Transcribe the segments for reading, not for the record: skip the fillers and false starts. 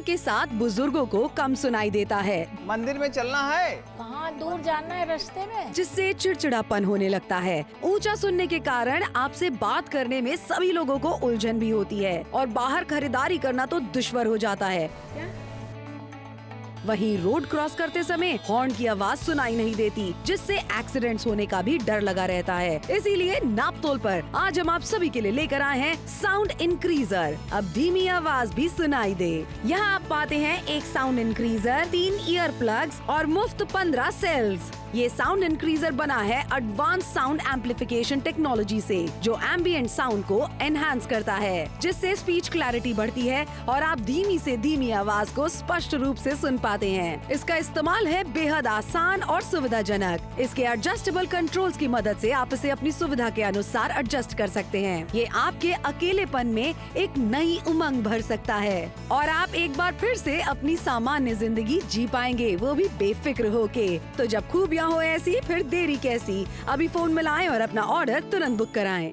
के साथ बुजुर्गों को कम सुनाई देता है, मंदिर में चलना है, कहाँ दूर जाना है रास्ते में, जिससे चिड़चिड़ापन होने लगता है। ऊंचा सुनने के कारण आपसे बात करने में सभी लोगों को उलझन भी होती है और बाहर खरीदारी करना तो दुश्वार हो जाता है। वहीं रोड क्रॉस करते समय हॉर्न की आवाज सुनाई नहीं देती, जिससे एक्सीडेंट्स होने का भी डर लगा रहता है। इसीलिए नापतोल पर आज हम आप सभी के लिए लेकर आए हैं साउंड इंक्रीजर। अब धीमी आवाज भी सुनाई दे। यहाँ आप पाते हैं एक साउंड इंक्रीजर, 3 ईयर प्लग्स और मुफ्त 15 सेल्स। ये साउंड इंक्रीजर बना है एडवांस साउंड एम्पलीफिकेशन टेक्नोलॉजी से, जो एम्बिएंट साउंड को एनहांस करता है, जिससे स्पीच क्लैरिटी बढ़ती है और आप धीमी से धीमी आवाज को स्पष्ट रूप से सुन पाते हैं। इसका इस्तेमाल है बेहद आसान और सुविधाजनक। इसके एडजस्टेबल कंट्रोल्स की मदद से आप इसे अपनी सुविधा के अनुसार एडजस्ट कर सकते हैं। ये आपके अकेलेपन में एक नई उमंग भर सकता है और आप एक बार फिर से अपनी सामान्य जिंदगी जी पाएंगे, वो भी बेफिक्र होके। तो जब खूबियां हो ऐसी, फिर देरी कैसी। अभी फोन मिलाएं और अपना ऑर्डर तुरंत बुक कराएं।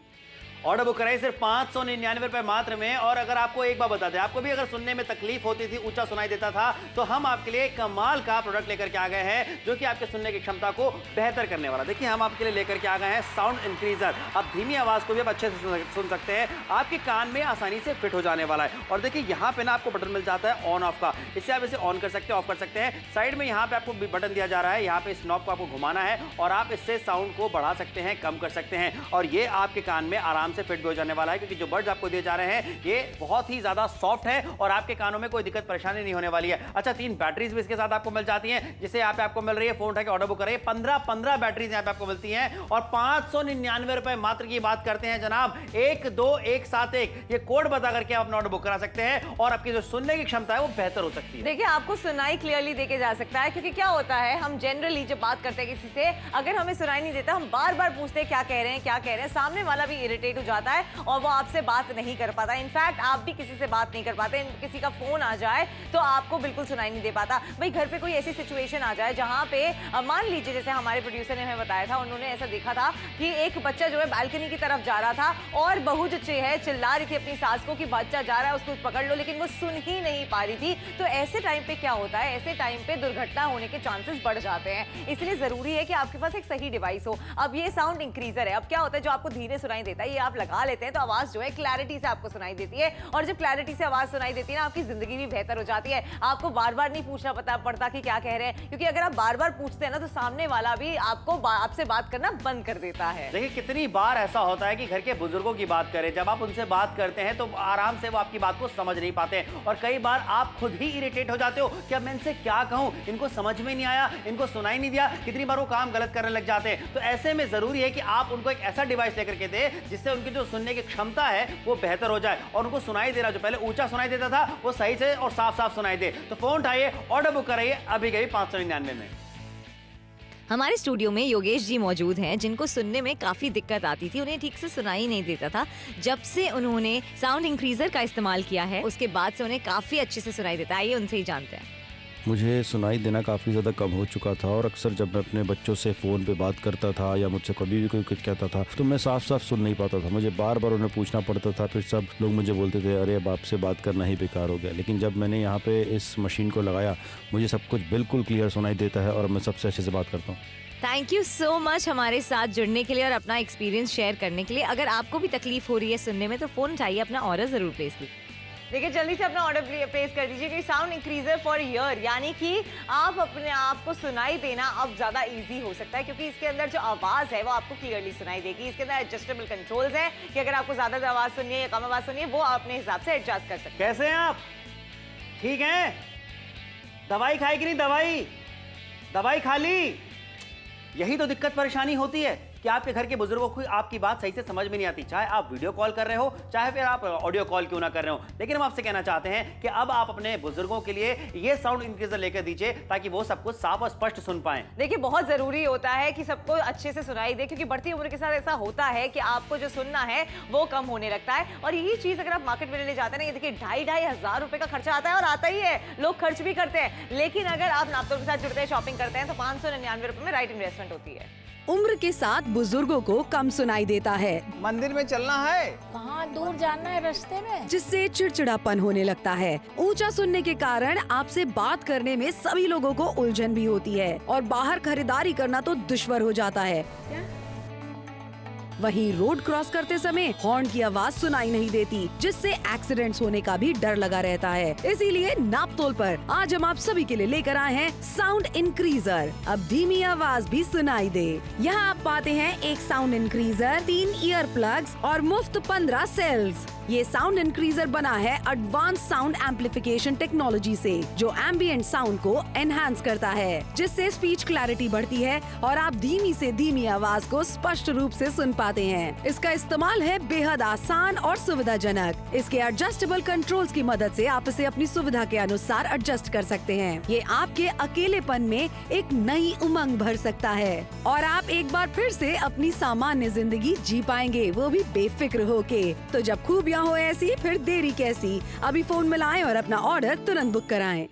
ऑर्डर बुक कराइए सिर्फ 599 रुपए मात्र में। और अगर आपको एक बार बता दें, आपको भी अगर सुनने में तकलीफ होती थी, ऊंचा सुनाई देता था, तो हम आपके लिए कमाल का प्रोडक्ट लेकर के आ गए हैं, जो कि आपके सुनने की क्षमता को बेहतर करने वाला। देखिए, हम आपके लिए लेकर के आ गए हैं साउंड इंक्रीजर। अब धीमी आवाज को भी आप अच्छे से सुन सकते हैं, आपके कान में आसानी से फिट हो जाने वाला है। और देखिए, यहाँ पे ना आपको बटन मिल जाता है ऑन ऑफ का। इससे आप इसे ऑन कर सकते हैं, ऑफ कर सकते हैं। साइड में यहाँ पे आपको बटन दिया जा रहा है, यहाँ पे इस नॉब को आपको घुमाना है और आप इससे साउंड को बढ़ा सकते हैं, कम कर सकते हैं। और ये आपके कान में आराम से फिट भी हो जाने वाला है, क्योंकि जो बर्ड्स आपको दिए जा रहे हैं ये बहुत ही ज्यादा सॉफ्ट है और आपके कानों में कोई दिक्कत परेशानी नहीं होने वाली है। अच्छा, 3 बैटरीज भी इसके साथ आपको मिल जाती हैं, जिसे यहाँ पे आपको मिल रही है। फोन उठा के ऑर्डर बुक करिए, 15 बैटरीज यहाँ पे आपको मिलती हैं और 599 रुपए मात्र की बात करते हैं जनाब। 12171 ये कोड बता करके आप अपना ऑर्डर बुक करा सकते हैं और आपकी जो सुनने की क्षमता है वो बेहतर हो सकती है। देखिए, आपको सुनाई क्लियरली देके जा सकता है, क्योंकि क्या होता है, हम जनरली जब बात करते हैं किसी से, अगर हमें सुनाई नहीं देता, हम बार बार पूछते हैं क्या कह रहे हैं, क्या कह रहे हैं। सामने वाला भी इरिटेट हो जाता है और वो आपसे बात नहीं कर पाता। इनफैक्ट आप भी किसी से बात नहीं कर पाते। किसी का फोन आ जाए तो आपको बिल्कुल सुनाई नहीं दे पाता। भाई, घर पे कोई ऐसी सिचुएशन आ जाए जहां पे मान लीजिए, जैसे हमारे प्रोड्यूसर ने हमें बताया था, उन्होंने ऐसा देखा था कि एक बच्चा जो है बालकनी की तरफ जा रहा था और बहू जो है चिल्ला रही थी अपनी सास को कि बच्चा जा रहा है, उसको पकड़ लो, लेकिन वो सुन ही नहीं पा रही थी। तो ऐसे टाइम पे क्या होता है, ऐसे टाइम पे दुर्घटना होने के चांसेस बढ़ जाते हैं। इसलिए जरूरी है कि आपके पास एक सही डिवाइस हो। अब ये साउंड इंक्रीजर है। अब क्या होता है, जो आपको धीरे सुनाई देता है, ये आप लगा लेते हैं तो आवाज जो है क्लैरिटी से आपको सुनाई देती है। और जब क्लैरिटी से आवाज सुनाई देती है ना, आपकी जिंदगी भी बेहतर हो जाती है। आपको बार बार नहीं पूछना पड़ता कि क्या कह रहे हैं, क्योंकि अगर आप बार बार पूछते हैं ना, तो सामने वाला भी आपसे बात करना बंद कर देता है। देखिए, कितनी बार ऐसा होता है कि घर के बुजुर्गों की बात करें, जब आप उनसे बात करते हैं तो आराम से वो आपकी बात को समझ नहीं पाते और कई बार आप खुद ही इरिटेट हो जाते हो कि अब मैं इनसे क्या कहूं, इनको समझ में नहीं आया, इनको सुनाई नहीं दिया। कितनी बार वो काम गलत करने लग जाते हैं। तो ऐसे में जरूरी है कि आप उनको एक ऐसा डिवाइस लेकर के दें जिससे उनकी जो सुनने की क्षमता है वो बेहतर हो जाए और उनको सुनाई दे रहा, जो पहले ऊंचा सुनाई देता था, वो सही से और साफ साफ सुनाई दे। तो फोन उठाइए, ऑर्डर बुक कराइए अभी गई 599 में। हमारे स्टूडियो में योगेश जी मौजूद हैं, जिनको सुनने में काफ़ी दिक्कत आती थी, उन्हें ठीक से सुनाई नहीं देता था। जब से उन्होंने साउंड इंक्रीजर का इस्तेमाल किया है, उसके बाद से उन्हें काफ़ी अच्छे से सुनाई देता है। आइए उनसे ही जानते हैं। मुझे सुनाई देना काफ़ी ज़्यादा कम हो चुका था और अक्सर जब मैं अपने बच्चों से फ़ोन पे बात करता था या मुझसे कभी भी कोई कुछ कहता था तो मैं साफ साफ सुन नहीं पाता था। मुझे बार बार उन्हें पूछना पड़ता था। फिर सब लोग मुझे बोलते थे, अरे अब आपसे बात करना ही बेकार हो गया। लेकिन जब मैंने यहाँ पे इस मशीन को लगाया, मुझे सब कुछ बिल्कुल क्लियर सुनाई देता है और मैं सबसे अच्छे से बात करता हूँ। थैंक यू सो मच हमारे साथ जुड़ने के लिए और अपना एक्सपीरियंस शेयर करने के लिए। अगर आपको भी तकलीफ हो रही है सुनने में, तो फ़ोन उठाइए, अपना ऑर्डर ज़रूर प्लेस कीजिए। देखिए, जल्दी से अपना ऑर्डर प्लेस कर दीजिए, कि साउंड इंक्रीजर फॉर ईयर, यानी कि आप अपने आप को सुनाई देना अब ज़्यादा इजी हो सकता है, क्योंकि इसके अंदर जो आवाज़ है वो आपको क्लियरली सुनाई देगी। इसके अंदर एडजस्टेबल कंट्रोल्स हैं कि अगर आपको ज़्यादा आवाज़ सुननी है या कम आवाज़ सुननी है, वो अपने हिसाब से एडजस्ट कर सकते हैं। कैसे हैं आप? ठीक हैं? दवाई खाई कि नहीं? दवाई खा ली? यही तो दिक्कत परेशानी होती है कि आपके घर के बुजुर्गों को आपकी बात सही से समझ में नहीं आती, चाहे आप वीडियो कॉल कर रहे हो, चाहे फिर आप ऑडियो कॉल क्यों ना कर रहे हो। लेकिन हम आपसे कहना चाहते हैं कि अब आप अपने बुजुर्गों के लिए ये साउंड इंक्रीजर लेकर दीजिए, ताकि वो सब कुछ साफ और स्पष्ट सुन पाएं। देखिए, बहुत जरूरी होता है कि सबको अच्छे से सुनाई दे, क्योंकि बढ़ती उम्र के साथ ऐसा होता है कि आपको जो सुनना है वो कम होने लगता है। और यही चीज अगर आप मार्केट में ले जाते हैं ना, ये देखिए 2,500 रुपए का खर्चा आता है, और आता ही है, लोग खर्च भी करते हैं। लेकिन अगर आप नापतोल के साथ जुड़ते हैं, शॉपिंग करते हैं, तो 599 रुपए में राइट इन्वेस्टमेंट होती है। उम्र के साथ बुजुर्गों को कम सुनाई देता है, मंदिर में चलना है। कहाँ दूर जाना है रास्ते में। जिससे चिड़चिड़ापन होने लगता है। ऊंचा सुनने के कारण आपसे बात करने में सभी लोगों को उलझन भी होती है और बाहर खरीदारी करना तो दुश्वार हो जाता है। वहीं रोड क्रॉस करते समय हॉर्न की आवाज सुनाई नहीं देती, जिससे एक्सीडेंट्स होने का भी डर लगा रहता है। इसीलिए नापतोल पर आज हम आप सभी के लिए लेकर आए हैं साउंड इंक्रीजर। अब धीमी आवाज भी सुनाई दे। यहाँ आप पाते हैं एक साउंड इंक्रीजर, 3 ईयर प्लग्स और मुफ्त 15 सेल्स। ये साउंड इंक्रीजर बना है एडवांस साउंड एम्पलीफिकेशन टेक्नोलॉजी से, जो एम्बिएंट साउंड को एनहांस करता है, जिससे स्पीच क्लैरिटी बढ़ती है और आप धीमी से धीमी आवाज को स्पष्ट रूप से सुन पाते हैं। इसका इस्तेमाल है बेहद आसान और सुविधाजनक। इसके एडजस्टेबल कंट्रोल्स की मदद से आप इसे अपनी सुविधा के अनुसार एडजस्ट कर सकते हैं। ये आपके अकेलेपन में एक नई उमंग भर सकता है और आप एक बार फिर से अपनी सामान्य जिंदगी जी पाएंगे, वो भी बेफिक्र होके। तो जब खूबियां हो ऐसी, फिर देरी कैसी। अभी फोन मिलाएं और अपना ऑर्डर तुरंत बुक कराएं।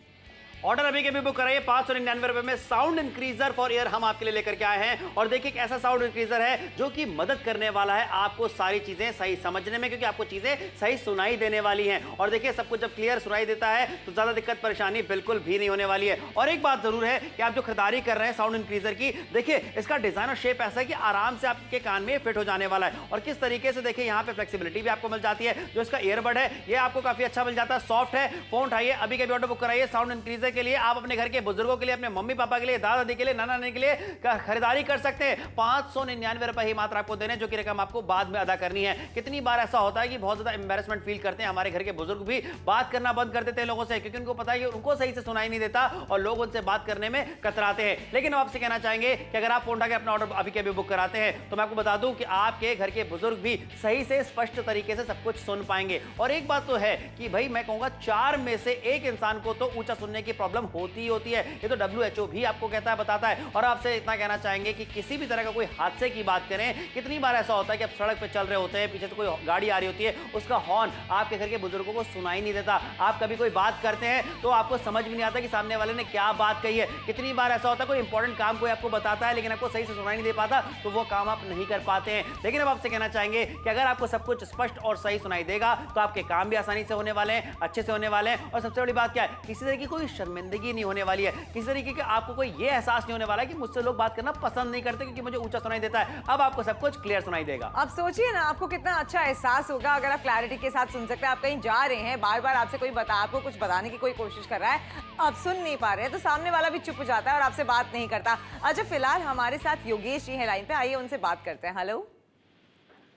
ऑर्डर अभी के भी बुक कराइए। 599 रुपए में साउंड इंक्रीजर फॉर ईयर हम आपके लिए लेकर के आए हैं। और देखिए एक ऐसा साउंड इंक्रीजर है जो कि मदद करने वाला है आपको सारी चीजें सही समझने में, क्योंकि आपको चीजें सही सुनाई देने वाली हैं। और देखिए सब कुछ जब क्लियर सुनाई देता है तो ज्यादा दिक्कत परेशानी बिल्कुल भी नहीं होने वाली है। और एक बात जरूर है कि आप जो खरीदारी कर रहे हैं साउंड इंक्रीजर की, देखिए इसका डिजाइन और शेप ऐसा है कि आराम से आपके कान में फिट हो जाने वाला है। और किस तरीके से देखिए यहाँ पे फ्लेक्सिबिलिटी भी आपको मिल जाती है। जो इसका ईयरबड है ये आपको काफी अच्छा मिल जाता है, सॉफ्ट है। फोन उठाइए, अभी के भी ऑर्डर बुक कराइए। साउंड इंक्रीजर के लिए आप अपने घर के बुजुर्गों के लिए, अपने मम्मी पापा के लिए, दादा दादी के लिए, नाना नानी के लिए खरीदारी कर सकते हैं। 599 रुपए ही मात्र आपको देने, जो कि रकम आपको बाद में अदा करनी है। कितनी बार ऐसा होता है कि बहुत ज्यादा एम्बैरेसमेंट फील करते हैं हमारे घर के बुजुर्ग भी, बात करना बंद कर देते हैं लोगों से, क्योंकि उनको पता है कि उनको सही से सुनाई नहीं देता और लोग उनसे बात करने में कतराते हैं। लेकिन हम आपसे कहना चाहेंगे कि अगर आप फोन उठा के अपना ऑर्डर अभी के अभी बुक कराते हैं तो मैं आपको बता दूं कि आपके घर के बुजुर्ग भी सही से स्पष्ट तरीके से सब कुछ सुन पाएंगे। और एक बात तो है कि भाई मैं कहूंगा 4 में से 1 इंसान को तो ऊंचा सुनने की प्रॉब्लम होती ही होती है। ये तो WHO भी आपको कहता है, बताता है। और आपसे इतना कहना चाहेंगे कि किसी भी तरह का कोई हादसे की बात करें, कितनी बार ऐसा होता है कि आप सड़क पे चल रहे होते हैं, पीछे से कोई गाड़ी आ रही होती है, उसका हॉर्न आपके घर के बुजुर्गों को सुनाई नहीं देता। आप कभी कोई बात करते हैं तो आपको समझ भी नहीं आता कि सामने वाले ने क्या बात कही है। कितनी बार ऐसा होता है कोई इंपॉर्टेंट काम कोई आपको बताता है लेकिन आपको सही से सुनाई नहीं दे पाता, तो वो काम आप नहीं कर पाते हैं। लेकिन अब आपसे कहना चाहेंगे कि अगर आपको सब कुछ स्पष्ट और सही सुनाई देगा तो आपके काम भी आसानी से होने वाले हैं, अच्छे से होने वाले हैं। और सबसे बड़ी बात क्या है, किसी तरह की कोई शर्मिंदगी नहीं होने वाली है। किसी तरीके के आपको कोई ये एहसास नहीं होने वाला है कि मुझसे लोग बात करना पसंद नहीं करते क्योंकि मुझे ऊंचा सुनाई देता है। अब आपको सब कुछ क्लियर सुनाई देगा। आप सोचिए ना, आपको कितना अच्छा एहसास होगा अगर आप क्लैरिटी के साथ सुन सकते हैं। आप कहीं जा रहे हैं, बार बार आपसे कोई आपको कुछ बताने की कोई कोशिश कर रहा है, आप सुन नहीं पा रहे हैं, तो सामने वाला भी चुप हो जाता है और आपसे बात नहीं करता। अच्छा, फिलहाल हमारे साथ योगेश जी है लाइन पे, आइए उनसे बात करते हैं। हेलो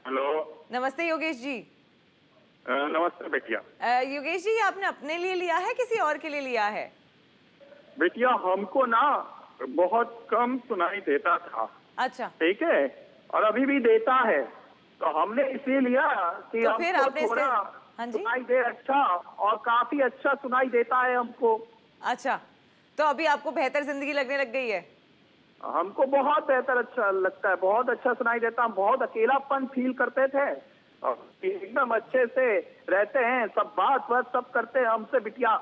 हेलो, नमस्ते योगेश जी। नमस्ते बेटिया। योगेश जी, आपने अपने लिए लिया है किसी और के लिए लिया है? बेटिया हमको ना बहुत कम सुनाई देता था। अच्छा, ठीक है, और अभी भी देता है, तो हमने इसलिए लिया कि तो फिर हमको आपने थोड़ा हाँ जी, सुनाई दे अच्छा, और काफी अच्छा सुनाई देता है हमको। अच्छा, तो अभी आपको बेहतर जिंदगी लगने लग गई है? हमको बहुत बेहतर अच्छा लगता है, बहुत अच्छा सुनाई देता। हम बहुत अकेलापन फील करते थे, एकदम अच्छे से रहते हैं, सब बात सब करते हैं हमसे बिटिया।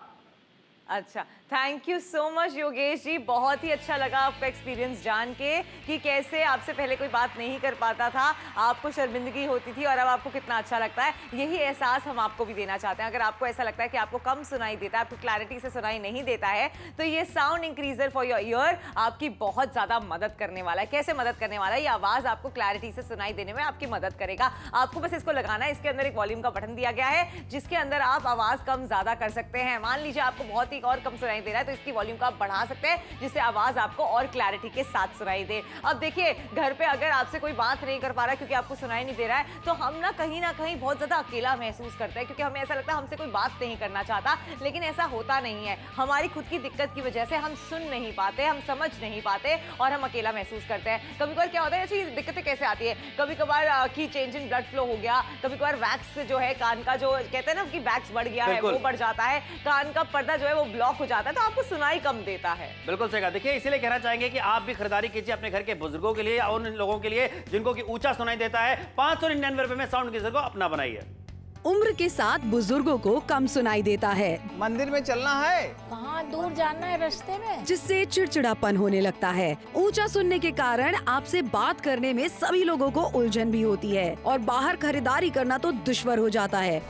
अच्छा, thank you so much Yogesh ji. बहुत ही अच्छा लगा आपका एक्सपीरियंस जान के कि कैसे आपसे पहले कोई बात नहीं कर पाता था, आपको शर्मिंदगी होती थी और अब आपको कितना अच्छा लगता है। यही एहसास हम आपको भी देना चाहते हैं। अगर आपको ऐसा लगता है कि आपको कम सुनाई देता है, आपको क्लैरिटी से सुनाई नहीं देता है, तो ये sound increaser for your year आपकी बहुत ज़्यादा मदद करने वाला है। कैसे मदद करने वाला है? ये आवाज़ आपको क्लैरिटी से सुनाई देने में आपकी मदद करेगा। आपको बस इसको लगाना है। इसके अंदर एक वॉल्यूम का बटन दिया गया है जिसके अंदर आप आवाज़ कम ज़्यादा कर सकते हैं। मान लीजिए आपको बहुत ही और कम सुनाई दे रहा है तो इसकी वॉल्यूम को आप बढ़ा सकते हैं जिससे आवाज आपको और क्लैरिटी के साथ सुनाई दे। अब देखिए, घर पे अगर आपसे कोई बात नहीं कर पा रहा है क्योंकि आपको सुनाई नहीं दे रहा है, तो हम ना कहीं बहुत ज्यादा अकेला महसूस करते हैं, क्योंकि हमें ऐसा लगता है हमसे कोई बात नहीं करना चाहता, लेकिन ऐसा होता नहीं है। हमारी खुद की दिक्कत की वजह से हम सुन नहीं पाते, हम समझ नहीं पाते और हम अकेला महसूस करते हैं। कभी कभार क्या होता है, ऐसी दिक्कतें कैसे आती है, कभी कभार की चेंज इन ब्लड फ्लो हो गया, कभी कभार वैक्स जो है कान का, जो कहते हैं ना कि वैक्स बढ़ गया है, वो बढ़ जाता है, कान का पर्दा जो है वो ब्लॉक हो जाता है, तो आपको सुनाई कम देता है। बिल्कुल सही कहा। देखिए, इसीलिए कहना चाहेंगे कि आप भी खरीदारी कीजिए अपने घर के बुजुर्गों के लिए या उन लोगों के लिए जिनको कि ऊंचा सुनाई देता है। 599 रुपए में साउंड इंक्रीजर को अपना बनाइए। उम्र के साथ बुजुर्गों को कम सुनाई देता है, मंदिर में चलना है। कहाँ दूर जाना है रास्ते में? जिससे चिड़चिड़ापन होने लगता है। ऊंचा सुनने के कारण आपसे बात करने में सभी लोगों को उलझन भी होती है और बाहर खरीदारी करना तो दुश्वार हो जाता है।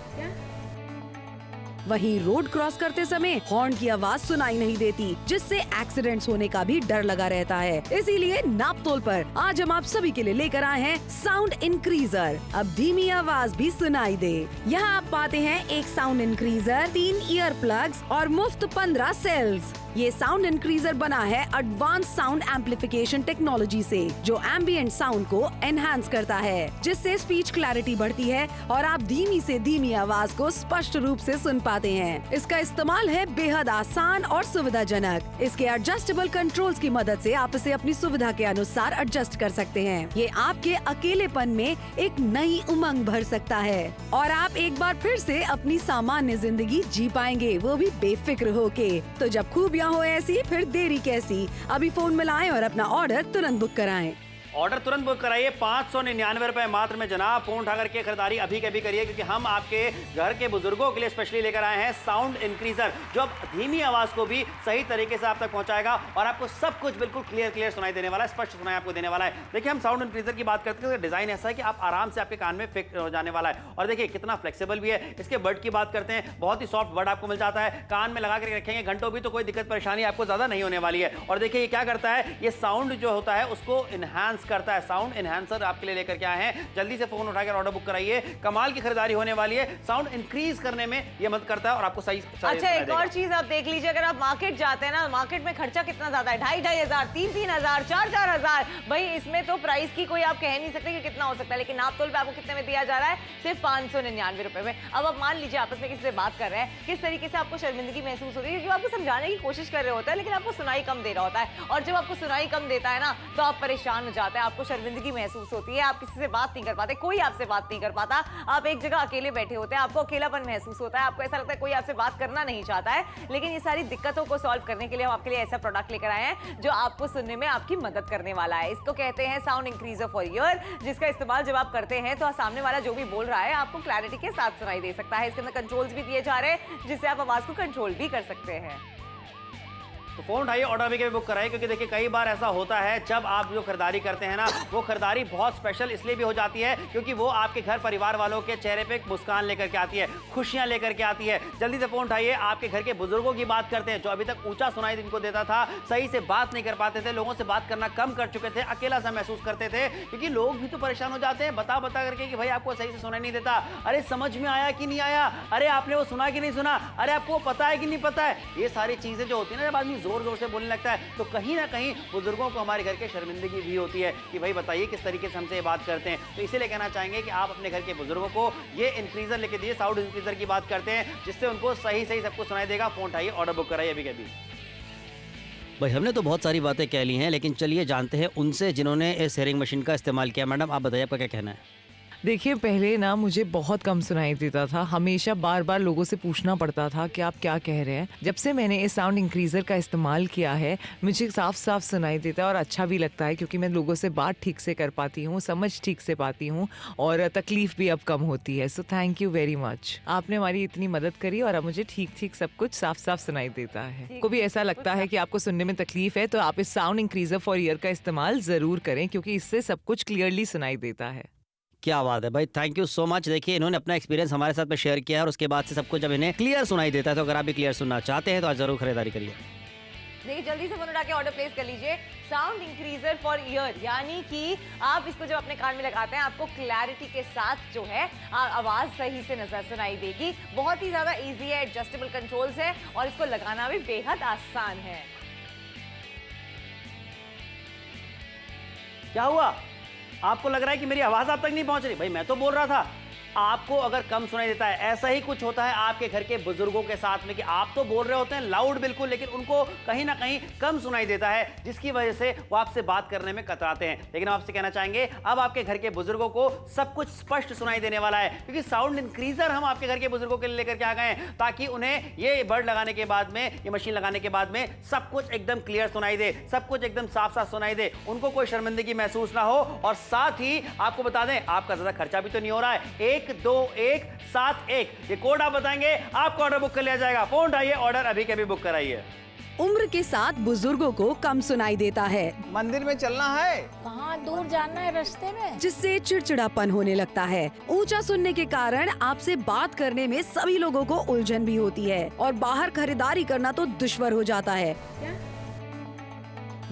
वहीं रोड क्रॉस करते समय हॉर्न की आवाज सुनाई नहीं देती, जिससे एक्सीडेंट्स होने का भी डर लगा रहता है। इसीलिए नापतोल पर आज हम आप सभी के लिए लेकर आए हैं साउंड इंक्रीजर। अब धीमी आवाज भी सुनाई दे। यहाँ आप पाते हैं एक साउंड इंक्रीजर, 3 ईयर प्लग्स और मुफ्त 15 सेल्स। ये साउंड इंक्रीजर बना है एडवांस साउंड एम्पलीफिकेशन टेक्नोलॉजी से, जो एम्बिएंट साउंड को एनहांस करता है, जिससे स्पीच क्लैरिटी बढ़ती है और आप धीमी से धीमी आवाज को स्पष्ट रूप से सुन पाते हैं। इसका इस्तेमाल है बेहद आसान और सुविधाजनक। इसके एडजस्टेबल कंट्रोल्स की मदद से आप इसे अपनी सुविधा के अनुसार एडजस्ट कर सकते हैं। ये आपके अकेलेपन में एक नई उमंग भर सकता है और आप एक बार फिर से अपनी सामान्य जिंदगी जी पाएंगे, वो भी बेफिक्र होके। तो जब खूबियाँ हो ऐसी, फिर देरी कैसी? अभी फोन मिलाएं और अपना ऑर्डर तुरंत बुक कराएं। ऑर्डर तुरंत बुक कराइए 599 रुपए मात्र में जनाब। फोन उठा करके खरीदारी अभी के अभी करिए, क्योंकि हम आपके घर के बुजुर्गों के लिए स्पेशली लेकर आए हैं साउंड इंक्रीजर, जो अब धीमी आवाज को भी सही तरीके से आप तक पहुंचाएगा और आपको सब कुछ बिल्कुल क्लियर सुनाई देने वाला है, स्पष्ट सुनाई आपको देने वाला है। देखिए, हम साउंड इंक्रीजर की बात करते हैं, डिजाइन ऐसा है कि आप आराम से आपके कान में फिट हो जाने वाला है। और देखिए कितना फ्लेक्सिबल भी है। इसके बड की बात करते हैं, बहुत ही सॉफ्ट बड आपको मिल जाता है। कान में लगा कर रखेंगे घंटों भी तो कोई दिक्कत परेशानी आपको ज्यादा नहीं होने वाली है। और देखिए ये क्या करता है, ये साउंड जो होता है उसको इनहांस करता है। साउंड एनहांसर आपके लिए लेकर के आए हैं। जल्दी से फोन उठाकर ऑर्डर बुक कराइए। कमाल की खरीदारी होने वाली है। साउंड इंक्रीज करने में ये मदद करता है और आपको सही अच्छा, एक और चीज आप देख लीजिए, अगर आप मार्केट जाते हैं ना, मार्केट में खर्चा कितना ज्यादा है, 2,500, 3,000, 4,000। भाई इसमें तो प्राइस की कोई आप कह नहीं सकते कि कितना हो सकता है, लेकिन नापतोल पे आपको कितने में दिया जा रहा है? सिर्फ 599 रुपए में। अब आप मान लीजिए आपस में किसी से बात कर रहे हैं, किस तरीके से आपको शर्मिंदगी महसूस होती है, क्योंकि आपको समझाने की कोशिश कर रहे होता है लेकिन आपको सुनाई कम दे रहा होता है। और जब आपको सुनाई कम देता है ना, तो आप परेशान हो जाते हैं, आपको शर्मिंदगी महसूस होती है, आप किसी से बात नहीं कर पाते, कोई आपसे बात नहीं कर पाता, आप एक जगह अकेले बैठे होते हैं, आपको अकेलापन महसूस होता है, आपको ऐसा लगता है कोई आपसे बात करना नहीं चाहता है। लेकिन ये सारी दिक्कतों को सॉल्व करने के लिए हम आपके लिए ऐसा प्रोडक्ट लेकर आए हैं जो आपको सुनने में आपकी मदद करने वाला है। इसको कहते हैं साउंड इंक्रीजर फॉर ईयर, जिसका इस्तेमाल जब आप करते हैं तो सामने वाला जो भी बोल रहा है आपको क्लैरिटी के साथ सुनाई दे सकता है। इसके अंदर कंट्रोल्स भी दिए जा रहे हैं जिससे आप आवाज को कंट्रोल भी कर सकते हैं। तो फोन उठाइए, ऑर्डर भी बुक कराइए, क्योंकि देखिए कई बार ऐसा होता है जब आप जो खरीदारी करते हैं ना, वो खरीदारी बहुत स्पेशल इसलिए भी हो जाती है क्योंकि वो आपके घर परिवार वालों के चेहरे पे मुस्कान लेकर के आती है, खुशियां लेकर के आती है। जल्दी से फोन उठाइए। आपके घर के बुजुर्गों की बात करते हैं जो अभी तक ऊंचा सुनाई इनको देता था, सही से बात नहीं कर पाते थे, लोगों से बात करना कम कर चुके थे, अकेला सा महसूस करते थे, क्योंकि लोग भी तो परेशान हो जाते हैं बता करके कि भाई आपको सही से सुनाई नहीं देता, अरे समझ में आया कि नहीं आया, अरे आपने वो सुना कि नहीं सुना, अरे आपको पता है कि नहीं पता है। ये सारी चीजें जो होती है ना, जब आदमी जोर जोर से बोलने लगता है तो कहीं ना कहीं बुजुर्गों को हमारे घर के शर्मिंदगी भी होती है कि भाई बताइए किस तरीके से हमसे ये बात करते हैं। तो इसीलिए कहना चाहेंगे कि आप अपने घर के बुजुर्गों को ये इंक्रीजर लेके दीजिए। साउंड इंक्रीजर की बात करते हैं जिससे उनको सही सबको सुनाई देगा। फोन उठाइए, ऑर्डर बुक कराइए अभी के अभी। भाई हमने तो बहुत सारी बातें कह ली हैं, लेकिन चलिए जानते हैं उनसे जिन्होंने इस हेयरिंग मशीन का इस्तेमाल किया। मैडम आप बताइए, आपका क्या कहना है? देखिए, पहले ना मुझे बहुत कम सुनाई देता था, हमेशा बार बार लोगों से पूछना पड़ता था कि आप क्या कह रहे हैं। जब से मैंने इस साउंड इंक्रीजर का इस्तेमाल किया है, मुझे साफ साफ सुनाई देता है और अच्छा भी लगता है, क्योंकि मैं लोगों से बात ठीक से कर पाती हूँ, समझ ठीक से पाती हूँ और तकलीफ भी अब कम होती है। So thank you very much, आपने हमारी इतनी मदद करी और अब मुझे ठीक सब कुछ साफ साफ सुनाई देता है। को भी ऐसा लगता है कि आपको सुनने में तकलीफ है तो आप इस साउंड इंक्रीजर फॉर ईयर का इस्तेमाल ज़रूर करें, क्योंकि इससे सब कुछ क्लियरली सुनाई देता है। क्या बात है भाई, थैंक यू सो मच। देखिए इन्होंने अपना एक्सपीरियंस हमारे साथ में शेयर किया है और उसके बाद से सबको जब इन्हें क्लियर सुनाई देता है, तो अगर आप भी क्लियर सुनना चाहते हैं तो आज जरूर खरीदारी करिए। देखिए जल्दी से फोन उठा के ऑर्डर प्लेस कर लीजिए। साउंड इंक्रीजर फॉर ईयर, यानी कि आप इसको जब अपने कान में लगाते हैं आपको क्लैरिटी के साथ जो है आवाज सही से नजर सुनाई देगी। बहुत ही ज्यादा इजी है, एडजस्टेबल कंट्रोल्स है और इसको लगाना भी बेहद आसान है। क्या हुआ? आपको लग रहा है कि मेरी आवाज आप तक नहीं पहुंच रही? भाई मैं तो बोल रहा था। आपको अगर कम सुनाई देता है, ऐसा ही कुछ होता है आपके घर के बुजुर्गों के साथ में कि आप तो बोल रहे होते हैं लाउड बिल्कुल, लेकिन उनको कहीं ना कहीं कम सुनाई देता है, जिसकी वजह से वो आपसे बात करने में कतराते हैं। लेकिन हम आपसे कहना चाहेंगे अब आपके घर के बुजुर्गों को सब कुछ स्पष्ट सुनाई देने वाला है, क्योंकि साउंड इंक्रीजर हम आपके घर के बुजुर्गों के लिए लेकर के आ गए हैं, ताकि उन्हें ये बर्ड लगाने के बाद में, ये मशीन लगाने के बाद में सब कुछ एकदम क्लियर सुनाई दे, सब कुछ एकदम साफ साफ सुनाई दे, उनको कोई शर्मिंदगी महसूस ना हो। और साथ ही आपको बता दें आपका ज्यादा खर्चा भी तो नहीं हो रहा है। 612171। ये कोड आप बताएंगे, आपका ऑर्डर बुक कर लिया जाएगा। फोन उठाइए, ऑर्डर अभी के अभी बुक कराइए। उम्र के साथ बुजुर्गों को कम सुनाई देता है, मंदिर में चलना है। कहाँ दूर जाना है रास्ते में? जिससे चिड़चिड़ापन होने लगता है। ऊंचा सुनने के कारण आपसे बात करने में सभी लोगों को उलझन भी होती है और बाहर खरीदारी करना तो दुश्वार हो जाता है।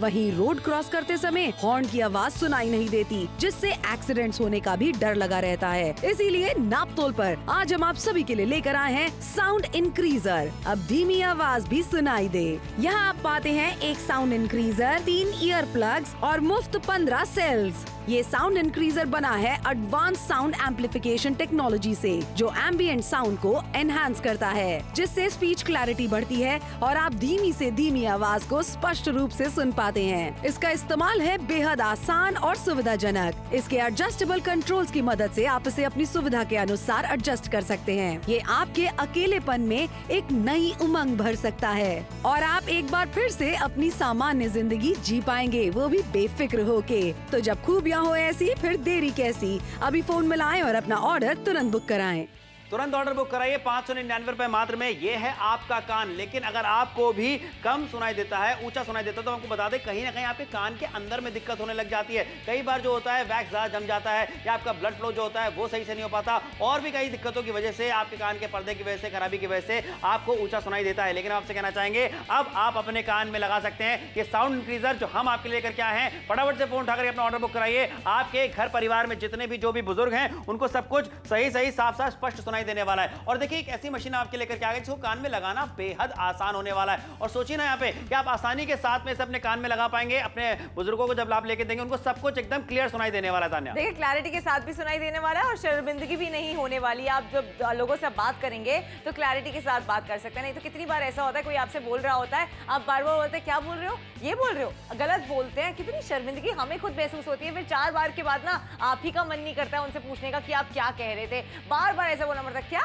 वहीं रोड क्रॉस करते समय हॉर्न की आवाज सुनाई नहीं देती, जिससे एक्सीडेंट्स होने का भी डर लगा रहता है। इसीलिए नापतोल पर आज हम आप सभी के लिए लेकर आए हैं साउंड इंक्रीजर। अब धीमी आवाज भी सुनाई दे। यहाँ आप पाते हैं एक साउंड इंक्रीजर, 3 ईयर प्लग्स और मुफ्त 15 सेल्स। ये साउंड इंक्रीजर बना है एडवांस साउंड एम्पलीफिकेशन टेक्नोलॉजी से, जो एम्बिएंट साउंड को एनहांस करता है, जिससे स्पीच क्लैरिटी बढ़ती है और आप धीमी से धीमी आवाज को स्पष्ट रूप से सुन पाते हैं। इसका इस्तेमाल है बेहद आसान और सुविधाजनक। इसके एडजस्टेबल कंट्रोल्स की मदद से आप इसे अपनी सुविधा के अनुसार एडजस्ट कर सकते हैं। ये आपके अकेलेपन में एक नई उमंग भर सकता है और आप एक बार फिर से अपनी सामान्य जिंदगी जी पाएंगे, वो भी बेफिक्र होके। तो जब खूबियां हो ऐसी, फिर देरी कैसी। अभी फोन मिलाएं और अपना ऑर्डर तुरंत बुक कराएं। तुरंत ऑर्डर बुक कराइए। 599 रुपए मात्र में। ये है आपका कान। लेकिन अगर आपको भी कम सुनाई देता है, ऊंचा सुनाई देता है, तो आपको बता दें कहीं ना कहीं आपके कान के अंदर में दिक्कत होने लग जाती है। कई बार जो होता है वैक्स ज़्यादा जम जाता है या आपका ब्लड फ्लो जो होता है वो सही से नहीं हो पाता, और भी कई दिक्कतों की वजह से, आपके कान के पर्दे की वजह से, खराबी की वजह से आपको ऊंचा सुनाई देता है। लेकिन आपसे कहना चाहेंगे, अब आप अपने कान में लगा सकते हैं ये साउंड इंक्रीजर जो हम आपके लेकर के आए हैं। फटाफट से फोन उठाकर अपना ऑर्डर बुक कराइए। आपके घर परिवार में जितने भी जो भी बुजुर्ग हैं, उनको सब कुछ सही सही साफ साफ स्पष्ट सुनाई देने वाला है। और देखिए, एक ऐसी मशीन आपके लेकर के आ गई जिसको कान में लगाना बेहद आसान होने वाला है। और सोचिए ना यहाँ पे कि आप आसानी के साथ में इसे अपने कान में लगा पाएंगे। अपने बुजुर्गों को जब आप लेके देंगे, उनको सब कुछ एकदम क्लियर सुनाई देने वाला है। तान्या, देखिए, क्लैरिटी के साथ भी सुनाई देने वाला है और शर्मिंदगी भी नहीं होने वाली। आप जब लोगों से बात करेंगे तो क्लैरिटी के साथ बात कर सकते हैं। नहीं तो कितनी बार ऐसा होता है, कोई आपसे बोल रहा होता है, आप बार बार बोलते हैं क्या बोल रहे हो, ये बोल रहे हो, गलत बोलते हैं। कितनी शर्मिंदगी हमें खुद महसूस होती है। फिर 4 बार के बाद ना आप ही का मन नहीं करता है उनसे पूछने का कि आप क्या कह रहे थे। बार बार ऐसा बोलना पड़ता है,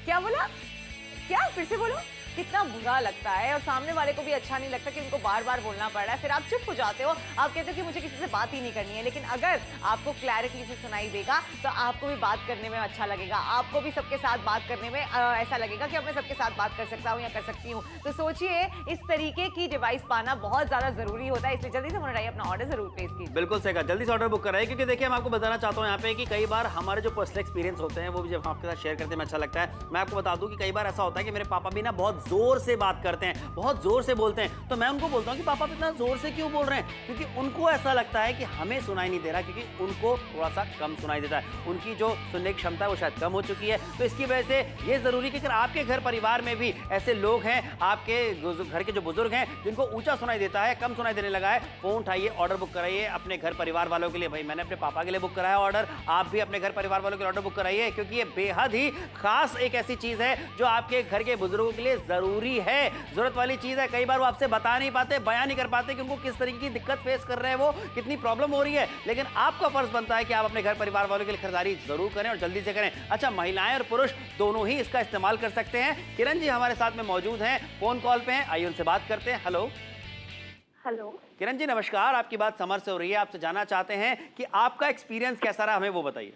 क्या बोला, क्या, फिर से बोलो। कितना बुरा लगता है और सामने वाले को भी अच्छा नहीं लगता कि उनको बार बार बोलना पड़ रहा है। फिर आप चुप हो जाते हो, आप कहते हो कि मुझे किसी से बात ही नहीं करनी है। लेकिन अगर आपको क्लैरिटी से सुनाई देगा तो आपको भी बात करने में अच्छा लगेगा, आपको भी सबके साथ बात करने में ऐसा लगेगा कि अब मैं सबके साथ बात कर सकता हूँ या कर सकती हूँ। तो सोचिए, इस तरीके की डिवाइस पाना बहुत ज्यादा जरूरी होता है। इसलिए जल्दी से मंगवाइए, अपना ऑर्डर जरूर प्लेस कीजिए। बिल्कुल सही कहा, जल्दी से ऑर्डर बुक कराइए। क्योंकि देखिए, मैं आपको बताना चाहता हूँ यहाँ पे कि कई बार हमारे जो पर्सनल एक्सपीरियंस होते हैं वो भी जब आपके साथ शेयर करते में अच्छा लगता है। मैं आपको बता दूं कि कई बार ऐसा होता है कि मेरे पापा भी ना बहुत जोर से बात करते हैं, बहुत जोर से बोलते हैं। तो मैं उनको बोलता हूँ कि पापा इतना जोर से क्यों बोल रहे हैं, क्योंकि उनको ऐसा लगता है कि हमें सुनाई नहीं दे रहा, क्योंकि उनको थोड़ा सा कम सुनाई देता है। उनकी जो सुनने की क्षमता है वो शायद कम हो चुकी है। तो इसकी वजह से ये जरूरी है कि अगर आपके घर परिवार में भी ऐसे लोग हैं, आपके घर के जो बुजुर्ग हैं जिनको ऊंचा सुनाई देता है, कम सुनाई देने लगा है, फोन उठाइए, ऑर्डर बुक कराइए अपने घर परिवार वालों के लिए। भाई, मैंने अपने पापा के लिए बुक कराया ऑर्डर, आप भी अपने घर परिवार वालों के लिए ऑर्डर बुक कराइए, क्योंकि ये बेहद ही खास एक ऐसी चीज है जो आपके घर के बुजुर्गों के लिए जरूरी है, जरूरत वाली चीज है। कई बार वो आपसे बता नहीं पाते, बयान नहीं कर पाते कि उनको किस तरीके की दिक्कत फेस कर रहे हैं, वो कितनी प्रॉब्लम हो रही है। लेकिन आपका फर्ज बनता है कि आप अपने घर परिवार वालों के लिए खरीदारी जरूर करें और जल्दी से करें। अच्छा, महिलाएं और पुरुष दोनों ही इसका इस्तेमाल कर सकते हैं। किरण जी हमारे साथ में मौजूद हैं, फोन कॉल पे हैं, आइए उनसे बात करते हैं। हेलो हेलो किरण जी, नमस्कार। आपकी बात समर से हो रही है। आपसे जानना चाहते हैं कि आपका एक्सपीरियंस कैसा रहा, हमें वो बताइए।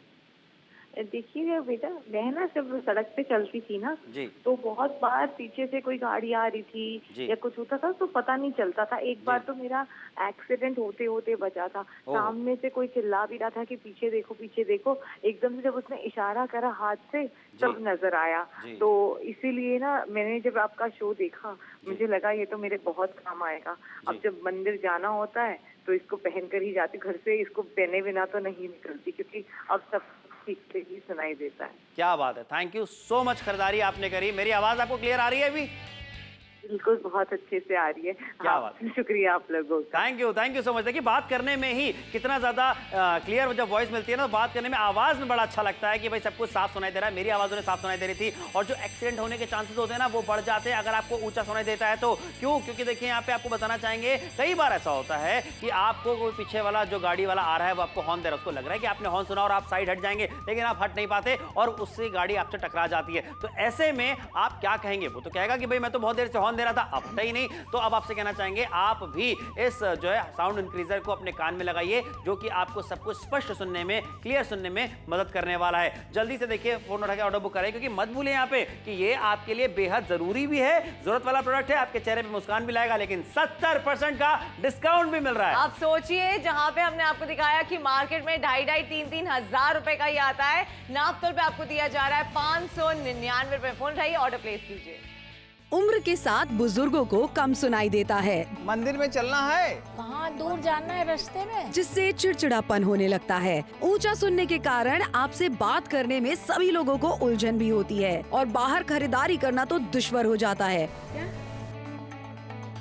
देखिए बेटा, मैं ना जब सड़क पे चलती थी ना जी, तो बहुत बार पीछे से कोई गाड़ी आ रही थी या कुछ होता था तो पता नहीं चलता था। एक बार तो मेरा एक्सीडेंट होते होते बचा था। सामने से कोई चिल्ला भी रहा था कि पीछे देखो पीछे देखो, एकदम से जब उसने इशारा करा हाथ से तब नजर आया। तो इसीलिए ना मैंने जब आपका शो देखा, मुझे लगा ये तो मेरे बहुत काम आएगा। अब जब मंदिर जाना होता है तो इसको पहन कर ही जाती, घर से इसको पहने बिना तो नहीं निकलती, क्योंकि अब सब ठीक से ही सुनाई देता है। क्या बात है, थैंक यू सो मच। खरीदारी आपने करी। मेरी आवाज आपको क्लियर आ रही है अभी? बिल्कुल, बहुत अच्छे से आ रही है। क्या बात, शुक्रिया आप लोगों का। Thank you so much. देखिए, बात करने में ही कितना ज्यादा क्लियर जब वॉइस मिलती है ना, बात करने में आवाज में बड़ा अच्छा लगता है कि भाई सब कुछ साफ सुनाई दे रहा है। मेरी आवाज उन्हें साफ सुनाई दे रही थी। और जो एक्सीडेंट होने के चांसेस होते हैं ना, वो बढ़ जाते हैं अगर आपको ऊंचा सुनाई देता है तो। क्यों? क्योंकि देखिए, यहाँ पे आपको बताना चाहेंगे, कई बार ऐसा होता है कि आपको कोई पीछे वाला जो गाड़ी वाला आ रहा है वो आपको हॉर्न दे रहा है, उसको लग रहा है कि आपने हॉर्न सुना और आप साइड हट जाएंगे, लेकिन आप हट नहीं पाते और उससे गाड़ी आपसे टकरा जाती है। तो ऐसे में आप क्या कहेंगे? वो तो कहेगा कि भाई मैं तो बहुत देर से हॉर्न कौन दे रहा था, अब पता ही नहीं। तो अब आपसे कहना चाहेंगे आप भी इस जो है साउंड इंक्रीजर को अपने कान में लगाइए, जो कि आपको सब कुछ स्पष्ट सुनने में, क्लियर सुनने में मदद करने वाला है। जल्दी से देखिए, फोन उठा के ऑर्डर बुक करें, क्योंकि मत भूलें यहाँ पे कि ये आपके लिए बेहद जरूरी भी है, जरूरत वाला प्रोडक्ट है, आपके चेहरे पे मुस्कान भी लाएगा, लेकिन 70% का डिस्काउंट भी मिल रहा है। आप सोचिए, जहां पे हमने आपको दिखाया कि मार्केट में 2,500-3,000 हजार रुपए का ये आता है, नापतोल पे आपको दिया जा रहा है 599 रुपए। फोन उठाइए, ऑर्डर प्लेस कीजिए। उम्र के साथ बुजुर्गों को कम सुनाई देता है, मंदिर में चलना है, कहाँ दूर जाना है रास्ते में। जिससे चिड़चिड़ापन होने लगता है। ऊंचा सुनने के कारण आपसे बात करने में सभी लोगों को उलझन भी होती है और बाहर खरीदारी करना तो दुश्वार हो जाता है।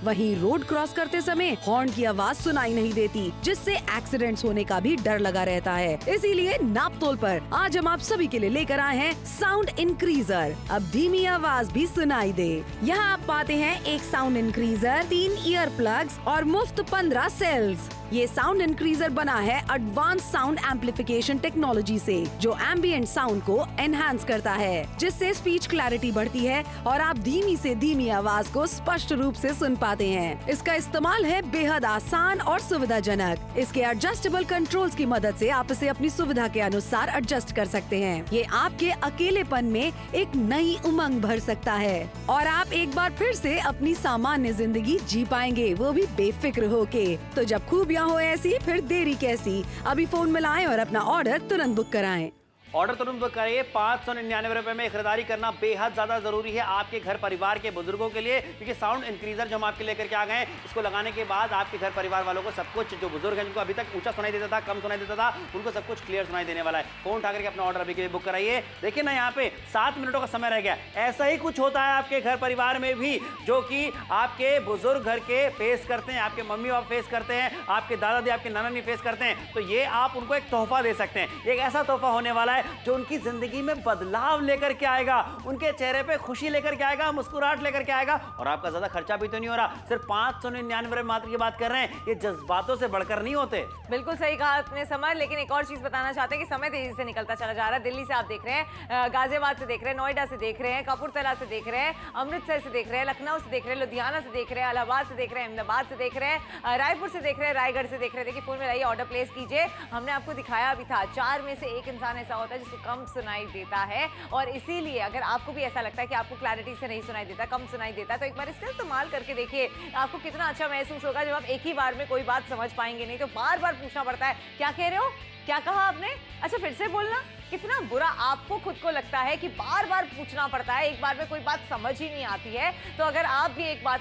वहीं रोड क्रॉस करते समय हॉर्न की आवाज सुनाई नहीं देती, जिससे एक्सीडेंट्स होने का भी डर लगा रहता है। इसीलिए नापतोल पर आज हम आप सभी के लिए लेकर आए हैं साउंड इंक्रीजर। अब धीमी आवाज भी सुनाई दे। यहाँ आप पाते हैं एक साउंड इंक्रीजर, 3 ईयर प्लग्स और मुफ्त 15 सेल्स। ये साउंड इंक्रीजर बना है एडवांस साउंड एम्पलीफिकेशन टेक्नोलॉजी से, जो एम्बिएंट साउंड को एनहांस करता है, जिससे स्पीच क्लैरिटी बढ़ती है और आप धीमी से धीमी आवाज को स्पष्ट रूप से सुन पाते हैं। इसका इस्तेमाल है बेहद आसान और सुविधाजनक। इसके एडजस्टेबल कंट्रोल्स की मदद से आप इसे अपनी सुविधा के अनुसार एडजस्ट कर सकते हैं। ये आपके अकेलेपन में एक नई उमंग भर सकता है और आप एक बार फिर से अपनी सामान्य जिंदगी जी पाएंगे, वो भी बेफिक्र होके। तो जब खूबियाँ हो ऐसी, फिर देरी कैसी। अभी फोन मिलाएं और अपना ऑर्डर तुरंत बुक कराएं। ऑर्डर तुरंत बुक करिए। 599 रुपए में खरीदारी करना बेहद ज्यादा जरूरी है आपके घर परिवार के बुजुर्गों के लिए, क्योंकि साउंड इंक्रीजर जो हम आपके लेकर के आ गए हैं, इसको लगाने के बाद आपके घर परिवार वालों को सब कुछ, जो बुजुर्ग हैं जिनको अभी तक ऊंचा सुनाई देता था, कम सुनाई देता था, उनको सब कुछ क्लियर सुनाई देने वाला है। फोन उठा करके अपना ऑर्डर अभी के लिए बुक कराइए। देखिए ना, यहाँ पे 7 मिनटों का समय रह गया। ऐसा ही कुछ होता है आपके घर परिवार में भी, जो कि आपके बुजुर्ग घर के फेस करते हैं, आपके मम्मी पापा फेस करते हैं, आपके दादा दादी, आपके नाना नानी फेस करते हैं। तो ये आप उनको एक तोहफा दे सकते हैं। एक ऐसा तोहफा होने वाला है जो उनकी जिंदगी में बदलाव लेकर के आएगा, उनके चेहरे पे खुशी लेकर के आएगा, मुस्कुराहट लेकर के आएगा, और आपका ज्यादा खर्चा भी तो नहीं हो रहा। सिर्फ 599 रुपए मात्र की बात कर रहे हैं। ये जज्बातों से बढ़कर नहीं होते। बिल्कुल सही कहा आपने समय, लेकिन एक और चीज बताना चाहते हैं कि समय तेजी से निकलता चला जा रहा है। दिल्ली से आप देख रहे हैं, गाजियाबाद से देख रहे हैं, नोएडा से देख रहे हैं, कपूरथला से देख रहे हैं, अमृतसर से देख रहे हैं, लखनऊ से देख रहे हैं, लुधियाना से देख रहे हैं, इलाहाबाद से देख रहे हैं, अहमदाबाद से देख रहे हैं, रायपुर से देख रहे हैं, रायगढ़ से देख रहे हैं। देखिए, फोन में लाइए, ऑर्डर प्लेस कीजिए। हमने आपको दिखाया भी था, 4 में से 1 इंसान ऐसा होता है जिसको कम सुनाई देता है, और इसीलिए अगर आपको भी ऐसा लगता है कि आपको क्लैरिटी से नहीं सुनाई देता, कम सुनाई देता, तो एक बार इसका इस्तेमाल करके देखिए, आपको कितना अच्छा महसूस होगा। जब आप एक ही बार में कोई बात समझ पाएंगे नहीं, तो बार बार पूछना पड़ता है, क्या कह रहे हो, क्या कहा आपने, अच्छा फिर से बोलना। कितना बुरा आपको खुद को लगता है कि बार बार पूछना पड़ता है, एक बार में कोई बात समझ ही नहीं आती है। तो अगर आप भी एक बार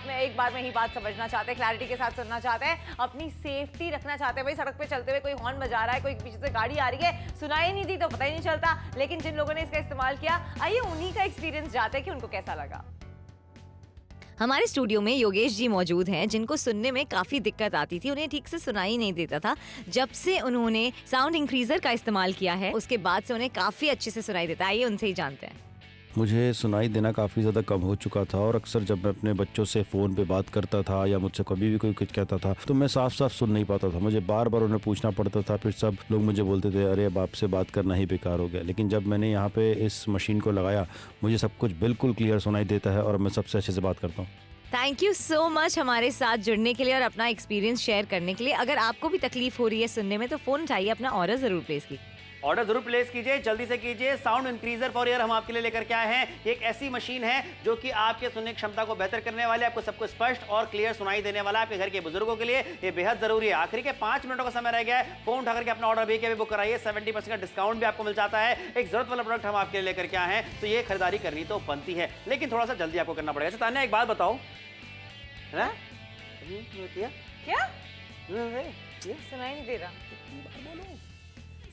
में ही बात समझना चाहते हैं, क्लैरिटी के साथ सुनना चाहते हैं, अपनी सेफ्टी रखना चाहते हैं, भाई सड़क पे चलते हुए कोई हॉर्न बजा रहा है, कोई पीछे से गाड़ी आ रही है, सुनाई नहीं दी तो पता ही नहीं चलता, लेकिन जिन लोगों ने इसका इस्तेमाल किया, आइए उन्हीं का एक्सपीरियंस जानते हैं कि उनको कैसा लगा। हमारे स्टूडियो में योगेश जी मौजूद हैं, जिनको सुनने में काफ़ी दिक्कत आती थी, उन्हें ठीक से सुनाई नहीं देता था। जब से उन्होंने साउंड इंक्रीजर का इस्तेमाल किया है, उसके बाद से उन्हें काफ़ी अच्छे से सुनाई देता है। आइए उनसे ही जानते हैं। मुझे सुनाई देना काफ़ी ज़्यादा कम हो चुका था, और अक्सर जब मैं अपने बच्चों से फ़ोन पे बात करता था या मुझसे कभी भी कोई कुछ कहता था, तो मैं साफ साफ सुन नहीं पाता था। मुझे बार बार उन्हें पूछना पड़ता था। फिर सब लोग मुझे बोलते थे, अरे अब आपसे बात करना ही बेकार हो गया। लेकिन जब मैंने यहाँ पे इस मशीन को लगाया, मुझे सब कुछ बिल्कुल क्लियर सुनाई देता है और मैं सबसे अच्छे से बात करता हूँ। थैंक यू सो मच हमारे साथ जुड़ने के लिए और अपना एक्सपीरियंस शेयर करने के लिए। अगर आपको भी तकलीफ हो रही है सुनने में, तो फ़ोन उठाइए, अपना ऑर्डर ज़रूर प्लेस कीजिए। ऑर्डर जरूर प्लेस कीजिए, जल्दी से कीजिए। साउंड इंक्रीजर फॉर ईयर हम आपके लिए लेकर के आए हैं। एक ऐसी मशीन है जो कि आपके सुनने की क्षमता को बेहतर करने वाली है, आपको सब कुछ स्पष्ट और क्लियर सुनाई देने वाला है। आपके घर के बुजुर्गों के लिए ये बेहद जरूरी है। आखिरी के 5 मिनटों का समय रह गया है। फोन उठा करके अपना ऑर्डर भी बुक कराइए। 70% का डिस्काउंट भी आपको मिल जाता है। एक जरूरत वाला प्रोडक्ट हम आपके लिए लेकर के आए हैं, तो ये खरीदारी करनी तो बनती है, लेकिन थोड़ा सा जल्दी आपको करना पड़ेगा। तान्या, एक बात बताओ, क्या सुनाई नहीं दे रहा?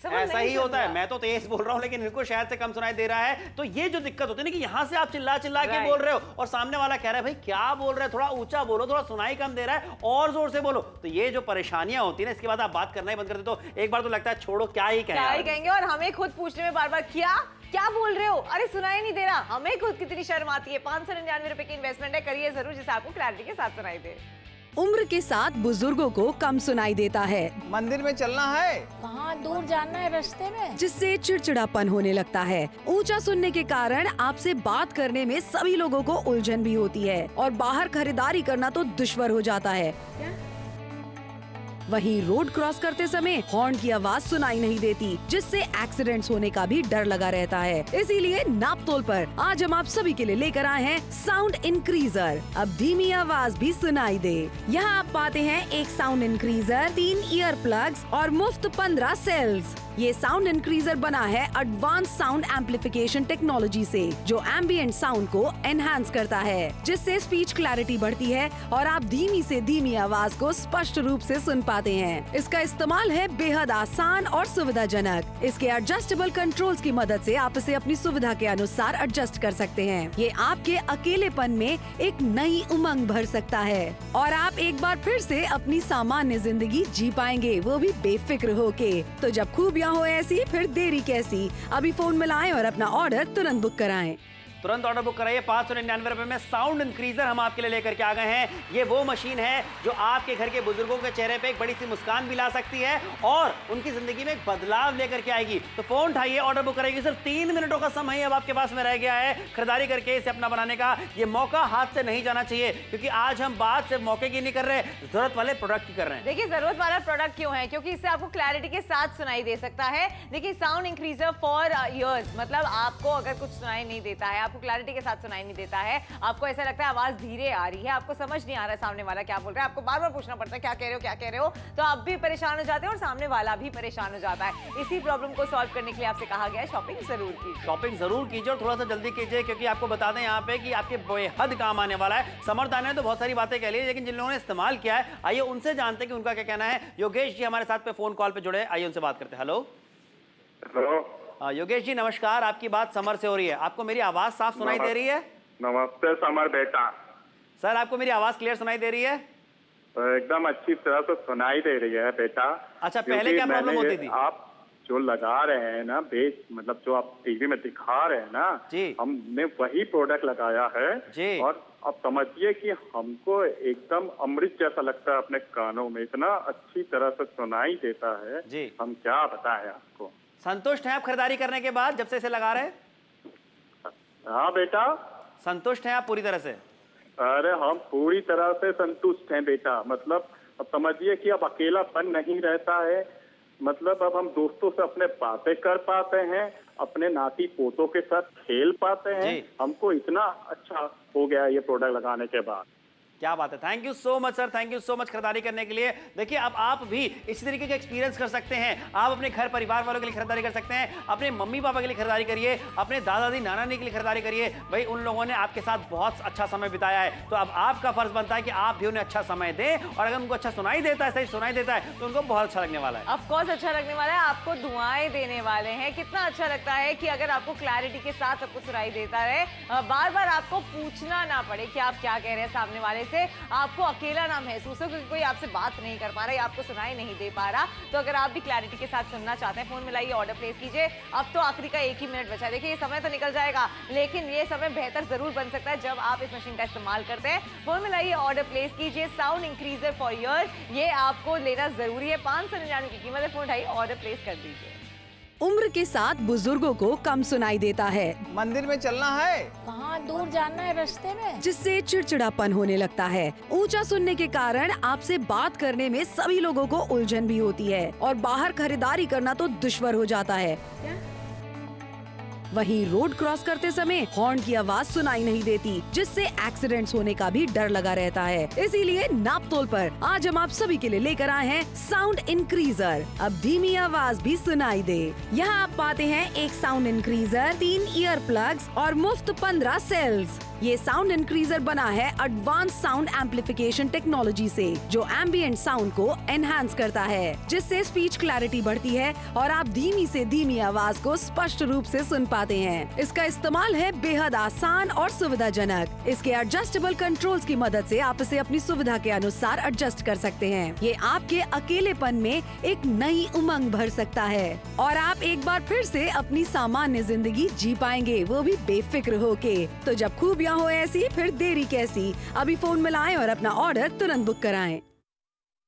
ऐसा ही होता है। मैं तो तेज बोल रहा हूँ, लेकिन इनको शायद से कम सुनाई दे रहा है। तो ये जो दिक्कत होती है ना, कि यहाँ से आप चिल्ला चिल्ला के बोल रहे हो और सामने वाला कह रहा है, भाई क्या बोल रहे हैं, थोड़ा ऊंचा बोलो, थोड़ा सुनाई कम दे रहा है, और जोर से बोलो। तो ये जो परेशानियां होती है ना, इसके बाद आप बात करना ही बंद कर देते हो। एक बार तो लगता है छोड़ो, क्या ही कहेंगे, और हमें खुद पूछने में बार बार क्या बोल रहे हो, अरे सुनाई नहीं दे रहा, हमें खुद कितनी शर्म आती है। 599 रुपए की इन्वेस्टमेंट है, करिए जरूर, जिससे आपको क्लैरिटी के साथ सुनाई दे। उम्र के साथ बुजुर्गों को कम सुनाई देता है, मंदिर में चलना है, कहाँ दूर जाना है रास्ते में। जिससे चिड़चिड़ापन होने लगता है। ऊंचा सुनने के कारण आपसे बात करने में सभी लोगों को उलझन भी होती है और बाहर खरीदारी करना तो दुश्वार हो जाता है। वहीं रोड क्रॉस करते समय हॉर्न की आवाज सुनाई नहीं देती, जिससे एक्सीडेंट्स होने का भी डर लगा रहता है। इसीलिए नापतोल पर आज हम आप सभी के लिए लेकर आए हैं साउंड इंक्रीजर। अब धीमी आवाज भी सुनाई दे। यहाँ आप पाते हैं एक साउंड इंक्रीजर, 3 ईयर प्लग्स और मुफ्त 15 सेल्स। ये साउंड इंक्रीजर बना है एडवांस साउंड एम्पलीफिकेशन टेक्नोलॉजी से, जो एम्बिएंट साउंड को एनहांस करता है, जिससे स्पीच क्लैरिटी बढ़ती है और आप धीमी से धीमी आवाज को स्पष्ट रूप से सुन पाते हैं। इसका इस्तेमाल है बेहद आसान और सुविधाजनक। इसके एडजस्टेबल कंट्रोल्स की मदद से आप इसे अपनी सुविधा के अनुसार एडजस्ट कर सकते हैं। ये आपके अकेलेपन में एक नई उमंग भर सकता है और आप एक बार फिर से अपनी सामान्य जिंदगी जी पाएंगे, वो भी बेफिक्र होके। तो जब खूबियाँ हो ऐसी, फिर देरी कैसी। अभी फोन मिलाएं और अपना ऑर्डर तुरंत बुक कराएं। तुरंत ऑर्डर बुक कराइए। 599 रुपए में साउंड इंक्रीजर हम आपके लिए लेकर के आ गए हैं। ये वो मशीन है जो आपके घर के बुजुर्गों के चेहरे पे एक बड़ी सी मुस्कान भी ला सकती है और उनकी जिंदगी में एक बदलाव लेकर के आएगी। तो फोन उठाइए, ऑर्डर बुक कराइए। सिर्फ 3 मिनटों का समय ही अब आपके पास में रह गया है खरीदारी करके इसे अपना बनाने का। ये मौका हाथ से नहीं जाना चाहिए, क्योंकि आज हम बात सिर्फ मौके की नहीं कर रहे, जरूरत वाले प्रोडक्ट की कर रहे हैं। देखिए जरूरत वाला प्रोडक्ट क्यों है, क्योंकि इससे आपको क्लैरिटी के साथ सुनाई दे सकता है। देखिए साउंड इंक्रीजर फॉर ईयर्स, मतलब आपको अगर कुछ सुनाई नहीं देता है, आपको क्लैरिटी के साथ सुनाई नहीं देता है, आपको ऐसा लगता है आवाज धीरे आ रही है, आपको समझ नहीं आ रहा है सामने वाला क्या बोल रहा है, आपको बार बार पूछना पड़ता है क्या कह रहे हो क्या कह रहे हो, तो आप भी परेशान हो जाते हैं और सामने वाला भी परेशान हो जाता है। इसी प्रॉब्लम को सॉल्व करने के लिए आपसे कहा गया है शॉपिंग जरूर कीजिए। शॉपिंग जरूर कीजिए और थोड़ा सा जल्दी कीजिए, क्योंकि आपको बता दें यहाँ पे कि आपके बेहद काम आने वाला है। समर्थन ने तो बहुत सारी बातें कह ली, लेकिन जिन लोगों ने इस्तेमाल किया है, आइए उनसे जानते हैं कि उनका क्या कहना है। योगेश जी हमारे साथ पे फोन कॉल पे जुड़े, आइए उनसे बात करते हैं। हेलो योगेश जी नमस्कार, आपकी बात समर से हो रही है। आपको मेरी आवाज साफ सुनाई दे रही है? नमस्ते समर बेटा। सर आपको मेरी आवाज क्लियर सुनाई दे रही है? एकदम अच्छी तरह से सुनाई दे रही है बेटा। अच्छा, पहले क्या प्रॉब्लम होती थी? आप जो लगा रहे हैं ना बेस, मतलब जो आप टीवी में दिखा रहे हैं ना जी, हमने वही प्रोडक्ट लगाया है जी। और अब समझिए कि हमको एकदम अमृत जैसा लगता है अपने कानों में, इतना अच्छी तरह से सुनाई देता है जी। हम क्या बताएं आपको। संतुष्ट हैं आप खरीदारी करने के बाद, जब से इसे लगा रहे हैं? हाँ बेटा, संतुष्ट हैं आप पूरी तरह से? अरे हम पूरी तरह से संतुष्ट हैं बेटा। मतलब अब समझिए कि अब अकेलापन नहीं रहता है, मतलब अब हम दोस्तों से अपने बातें कर पाते हैं, अपने नाती पोतों के साथ खेल पाते हैं। हमको इतना अच्छा हो गया ये प्रोडक्ट लगाने के बाद। क्या बात है, thank you so much sir, thank you so much खरीदारी करने के लिए। देखिए अब आप भी इसी तरीके का एक्सपीरियंस कर सकते हैं। आप अपने घर परिवार वालों के लिए खरीदारी कर सकते हैं, अपने मम्मी पापा के लिए खरीदारी करिए, अपने दादा दादी नाना नानी के लिए खरीदारी करिए। भाई उन लोगों ने आपके साथ बहुत अच्छा समय बिताया है, तो अब आपका फर्ज बनता है कि आप भी उन्हें अच्छा समय दें। और अगर उनको अच्छा सुनाई देता है, सही सुनाई देता है, तो उनको बहुत अच्छा लगने वाला है। ऑफ कोर्स अच्छा लगने वाला है, आपको दुआएं देने वाले हैं। कितना अच्छा लगता है कि अगर आपको क्लैरिटी के साथ सबको सुनाई देता है, बार बार आपको पूछना ना पड़े कि आप क्या कह रहे हैं सामने वाले से, आपको अकेला ना महसूस हो क्योंकि कोई आपसे बात नहीं कर पा रहा है, आपको सुनाई नहीं दे पा रहा। तो अगर आप भी क्लैरिटी के साथ सुनना चाहते हैं, फोन मिलाइए, ऑर्डर प्लेस कीजिए। अब तो आखिरी का 1 ही मिनट बचा है। देखिए ये समय तो निकल जाएगा, लेकिन ये समय बेहतर जरूर बन सकता है जब आप इस मशीन का इस्तेमाल करते हैं। फोन मिलाइए, ऑर्डर प्लेस कीजिए। साउंड इंक्रीजर फॉर ईयर, ये आपको लेना जरूरी है। 599 की कीमत है। फोन उठाइए, ऑर्डर प्लेस कर दीजिए। उम्र के साथ बुजुर्गों को कम सुनाई देता है, मंदिर में चलना है, कहाँ दूर जाना है रास्ते में, जिससे चिड़चिड़ापन होने लगता है। ऊंचा सुनने के कारण आपसे बात करने में सभी लोगों को उलझन भी होती है और बाहर खरीदारी करना तो दुश्वार हो जाता है। वहीं रोड क्रॉस करते समय हॉर्न की आवाज सुनाई नहीं देती, जिससे एक्सीडेंट्स होने का भी डर लगा रहता है। इसीलिए नापतोल पर आज हम आप सभी के लिए लेकर आए हैं साउंड इंक्रीजर। अब धीमी आवाज भी सुनाई दे। यहाँ आप पाते हैं एक साउंड इंक्रीजर, 3 ईयर प्लग्स और मुफ्त 15 सेल्स। ये साउंड इंक्रीजर बना है एडवांस साउंड एम्पलीफिकेशन टेक्नोलॉजी से, जो एम्बिएंट साउंड को एनहांस करता है, जिससे स्पीच क्लैरिटी बढ़ती है और आप धीमी से धीमी आवाज को स्पष्ट रूप से सुन पाते हैं। इसका इस्तेमाल है बेहद आसान और सुविधाजनक। इसके एडजस्टेबल कंट्रोल्स की मदद से आप इसे अपनी सुविधा के अनुसार एडजस्ट कर सकते हैं। ये आपके अकेलेपन में एक नई उमंग भर सकता है और आप एक बार फिर से अपनी सामान्य जिंदगी जी पाएंगे, वो भी बेफिक्र होके। तो जब खूबियाँ हो ऐसी, फिर देरी कैसी। अभी फोन मिलाएं और अपना ऑर्डर तुरंत बुक कराएं।